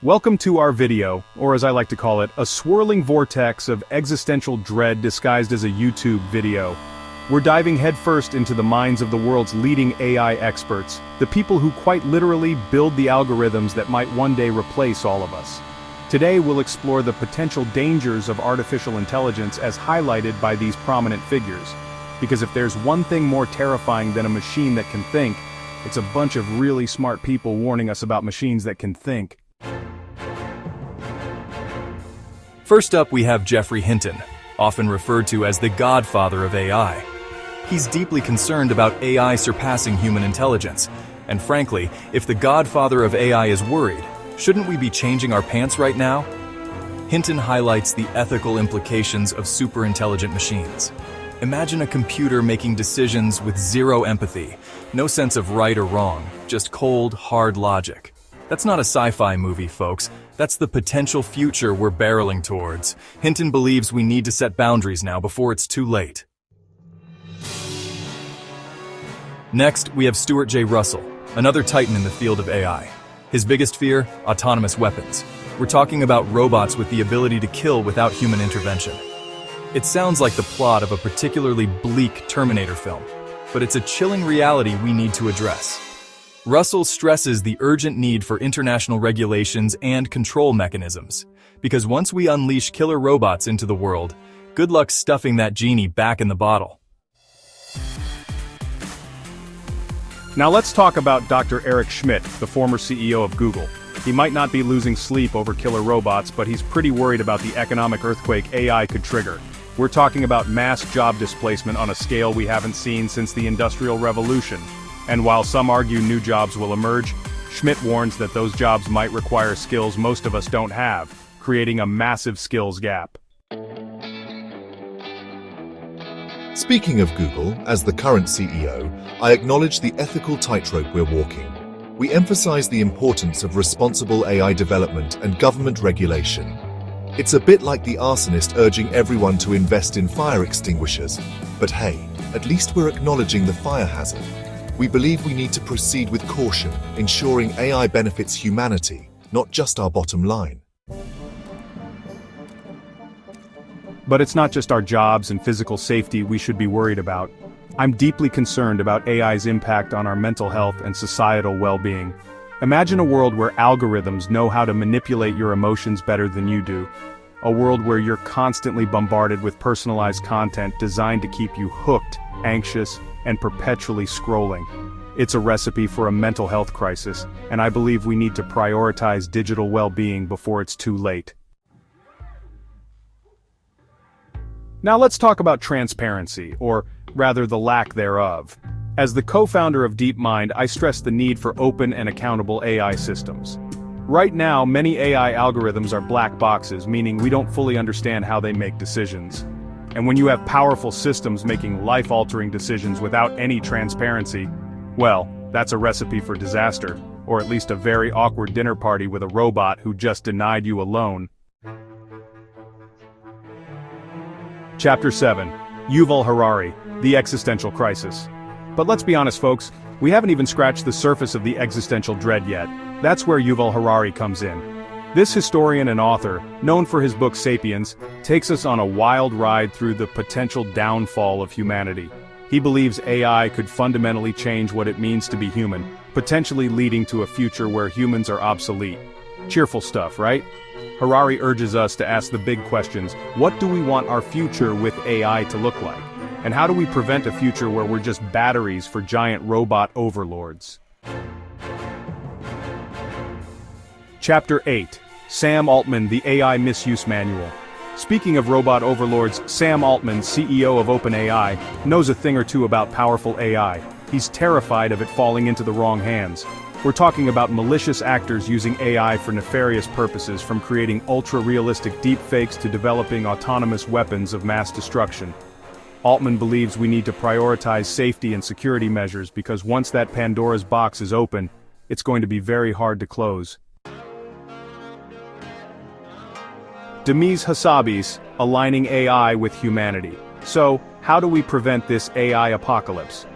Welcome to our video, or as I like to call it, a swirling vortex of existential dread disguised as a YouTube video. We're diving headfirst into the minds of the world's leading AI experts, the people who quite literally build the algorithms that might one day replace all of us. Today we'll explore the potential dangers of artificial intelligence as highlighted by these prominent figures. Because if there's one thing more terrifying than a machine that can think, it's a bunch of really smart people warning us about machines that can think. First up, we have Geoffrey Hinton, often referred to as the godfather of AI. He's deeply concerned about AI surpassing human intelligence. And frankly, if the godfather of AI is worried, shouldn't we be changing our pants right now? Hinton highlights the ethical implications of superintelligent machines. Imagine a computer making decisions with zero empathy, no sense of right or wrong, just cold, hard logic. That's not a sci-fi movie, folks. That's the potential future we're barreling towards. Hinton believes we need to set boundaries now before it's too late. Next, we have Stuart J. another titan in the field of AI. His biggest fear? Autonomous weapons. We're talking about robots with the ability to kill without human intervention. It sounds like the plot of a particularly bleak Terminator film, but it's a chilling reality we need to address. Russell stresses the urgent need for international regulations and control mechanisms, because once we unleash killer robots into the world, good luck stuffing that genie back in the bottle. Now let's talk about Dr. Eric Schmidt, the former CEO of Google. He might not be losing sleep over killer robots, but he's pretty worried about the economic earthquake AI could trigger. We're talking about mass job displacement on a scale we haven't seen since the Industrial Revolution. And while some argue new jobs will emerge, Schmidt warns that those jobs might require skills most of us don't have, creating a massive skills gap. Speaking of Google, as the current CEO, I acknowledge the ethical tightrope we're walking. We emphasize the importance of responsible AI development and government regulation. It's a bit like the arsonist urging everyone to invest in fire extinguishers. But hey, at least we're acknowledging the fire hazard. We believe we need to proceed with caution, ensuring AI benefits humanity, not just our bottom line. But it's not just our jobs and physical safety we should be worried about. I'm deeply concerned about AI's impact on our mental health and societal well-being. Imagine a world where algorithms know how to manipulate your emotions better than you do. A world where you're constantly bombarded with personalized content designed to keep you hooked, anxious, and perpetually scrolling. It's a recipe for a mental health crisis, and I believe we need to prioritize digital well-being before it's too late. Now let's talk about transparency, or rather the lack thereof. As the co-founder of DeepMind, I stress the need for open and accountable AI systems. Right now, many AI algorithms are black boxes, meaning we don't fully understand how they make decisions. And when you have powerful systems making life-altering decisions without any transparency, well, that's a recipe for disaster, or at least a very awkward dinner party with a robot who just denied you a loan. Chapter 7. Yuval Harari, The Existential Crisis. But let's be honest, folks, we haven't even scratched the surface of the existential dread yet. That's where Yuval Harari comes in. This historian and author, known for his book Sapiens, takes us on a wild ride through the potential downfall of humanity. He believes AI could fundamentally change what it means to be human, potentially leading to a future where humans are obsolete. Cheerful stuff, right? Harari urges us to ask the big questions: what do we want our future with AI to look like? And how do we prevent a future where we're just batteries for giant robot overlords? Chapter 8. Sam Altman, the AI Misuse Manual. Speaking of robot overlords, Sam Altman, CEO of OpenAI, knows a thing or two about powerful AI. He's terrified of it falling into the wrong hands. We're talking about malicious actors using AI for nefarious purposes, from creating ultra-realistic deepfakes to developing autonomous weapons of mass destruction. Altman believes we need to prioritize safety and security measures because once that Pandora's box is open, it's going to be very hard to close. Demis Hassabis, Aligning AI with Humanity. So, how do we prevent this AI apocalypse?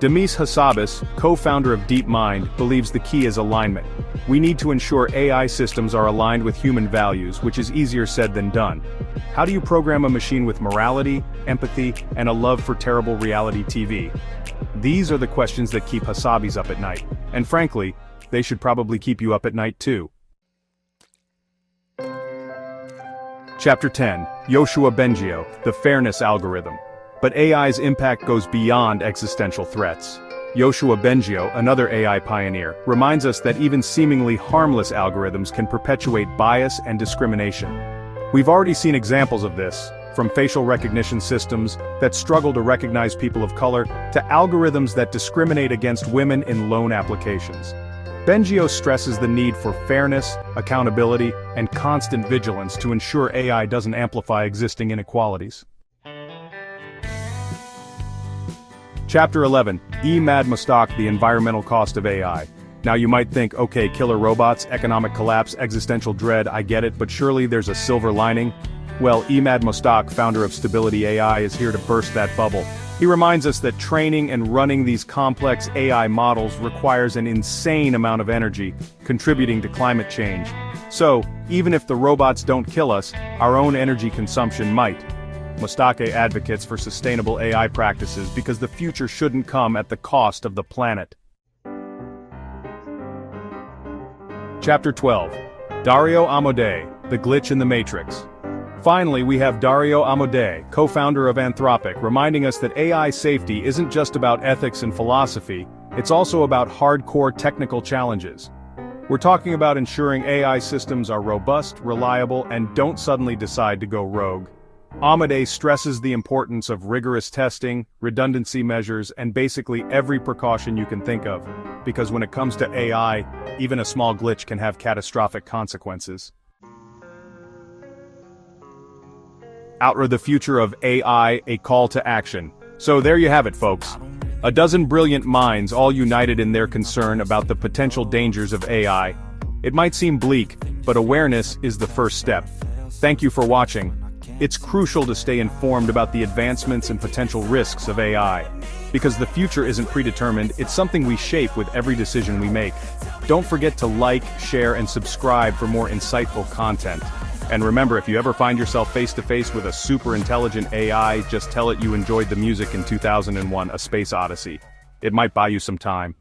Demis Hassabis, co-founder of DeepMind, believes the key is alignment. We need to ensure AI systems are aligned with human values, which is easier said than done. How do you program a machine with morality, empathy, and a love for terrible reality TV? These are the questions that keep Hassabis up at night. And frankly, they should probably keep you up at night too. Chapter 10, Yoshua Bengio, the Fairness Algorithm. But AI's impact goes beyond existential threats. Yoshua Bengio, another AI pioneer, reminds us that even seemingly harmless algorithms can perpetuate bias and discrimination. We've already seen examples of this, from facial recognition systems that struggle to recognize people of color, to algorithms that discriminate against women in loan applications. Bengio stresses the need for fairness, accountability, and constant vigilance to ensure AI doesn't amplify existing inequalities. Chapter 11, Mad Mustak, the Environmental Cost of AI. Now you might think, okay, killer robots, economic collapse, existential dread, I get it, but surely there's a silver lining? Well, Mad Mustak, founder of Stability AI, is here to burst that bubble. He reminds us that training and running these complex AI models requires an insane amount of energy, contributing to climate change. So, even if the robots don't kill us, our own energy consumption might. Mustake advocates for sustainable AI practices because the future shouldn't come at the cost of the planet. Chapter 12. Dario Amodei, the Glitch in the Matrix. Finally, we have Dario Amodei, co-founder of Anthropic, reminding us that AI safety isn't just about ethics and philosophy, it's also about hardcore technical challenges. We're talking about ensuring AI systems are robust, reliable, and don't suddenly decide to go rogue. Amodei stresses the importance of rigorous testing, redundancy measures, and basically every precaution you can think of, because when it comes to AI, even a small glitch can have catastrophic consequences. Outer the future of AI, a call to action. So there you have it, folks. A dozen brilliant minds all united in their concern about the potential dangers of AI. It might seem bleak, but awareness is the first step. Thank you for watching. It's crucial to stay informed about the advancements and potential risks of AI. Because the future isn't predetermined, it's something we shape with every decision we make. Don't forget to like, share, and subscribe for more insightful content. And remember, if you ever find yourself face-to-face with a super intelligent AI, just tell it you enjoyed the music in 2001: A Space Odyssey. It might buy you some time.